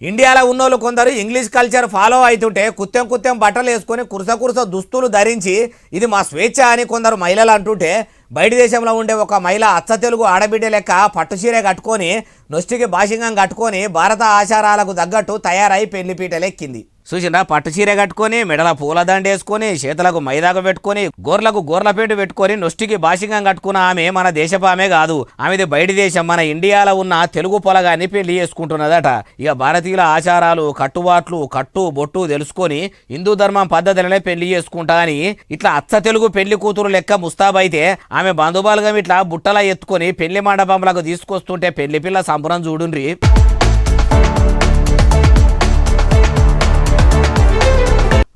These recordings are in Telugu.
ఇండియాలో ఉన్నోళ్ళు కొందరు ఇంగ్లీష్ కల్చర్ ఫాలో అవుతుంటే కుత్తెం కుత్తెం బట్టలు వేసుకొని కురస కురస దుస్తులు ధరించి ఇది మా స్వేచ్ఛ అని కొందరు మహిళలు అంటుంటే బయట దేశంలో ఉండే ఒక మహిళ అచ్చ తెలుగు ఆడబిడ్డ లెక్క పట్టుచీర కట్టుకొని నొష్టికి భాషింగం కట్టుకొని భారత ఆచారాలకు తగ్గట్టు తయారై పెళ్లిపీటలెక్కింది. చూసిండా, పట్టు చీర కట్టుకొని మెడల పూలదండ వేసుకొని చేతులకు మైదాకు పెట్టుకొని గోర్లకు గోర్లపేటు పెట్టుకొని నొష్టికి భాషింగం కట్టుకున్న ఆమె మన దేశపామే కాదు, ఆమెది బయట దేశం మన ఇండియాలో ఉన్న తెలుగు పొలగాన్ని పెళ్లి చేసుకుంటున్నదట. ఇక భారతీయుల ఆచారాలు కట్టుబాట్లు కట్టు బొట్టు తెలుసుకొని హిందూ ధర్మం పద్ధతులనే పెళ్లి చేసుకుంటా అని ఇట్లా అచ్చ తెలుగు పెళ్లి కూతురు లెక్క ముస్తాబైతే ఆమె బంధుబాలుగా ఇట్లా బుట్టలా ఎత్తుకొని పెళ్లి మండపంలకు తీసుకొస్తుంటే పెళ్లి పిల్ల సంబరం చూడుండ్రి.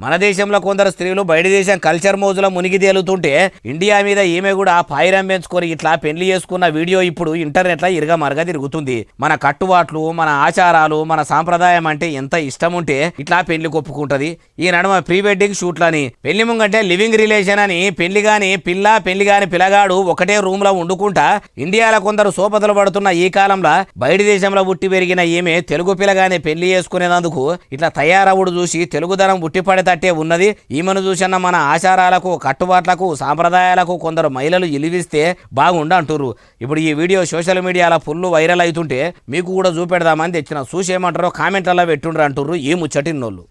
మన దేశంలో కొందరు స్త్రీలు బయట దేశం కల్చర్ మోజులో మునిగి తేలుతుంటే ఇండియా మీద ఈమె కూడా పాయిరం పెంచుకొని ఇట్లా పెళ్లి చేసుకున్న వీడియో ఇప్పుడు ఇంటర్నెట్లో ఇరుగా మరగా తిరుగుతుంది. మన కట్టుబాట్లు మన ఆచారాలు మన సాంప్రదాయం అంటే ఎంత ఇష్టం ఉంటే ఇట్లా పెళ్లి కొప్పుకుంటది. ఈ నడుమ ప్రీ వెడ్డింగ్ షూట్లని పెళ్లి ముంగంటే లివింగ్ రిలేషన్ అని పెళ్లి గాని పిల్ల పెళ్లి గాని పిల్లగాడు ఒకటే రూమ్ లో వండుకుంటా ఇండియాలో కొందరు సోపతలు పడుతున్న ఈ కాలంలో బయట దేశంలో పుట్టి పెరిగిన ఈమె తెలుగు పిల్లగానే పెళ్లి చేసుకునేందుకు ఇట్లా తయారవుడు చూసి తెలుగుదనం పుట్టి పడితే తట్టే ఉన్నది. ఈమెను చూసిన మన ఆచారాలకు కట్టుబాట్లకు సాంప్రదాయాలకు కొందరు మహిళలు ఇలివిస్తే బాగుండు అంటుర్రు. ఇప్పుడు ఈ వీడియో సోషల్ మీడియాలో ఫుల్ వైరల్ అవుతుంటే మీకు కూడా చూపెడదామని తెచ్చిన. చూసేమంటారో కామెంట్లలో పెట్టుండ్రు అంటుర్రు ఈ ముచ్చటిన్నోళ్ళు.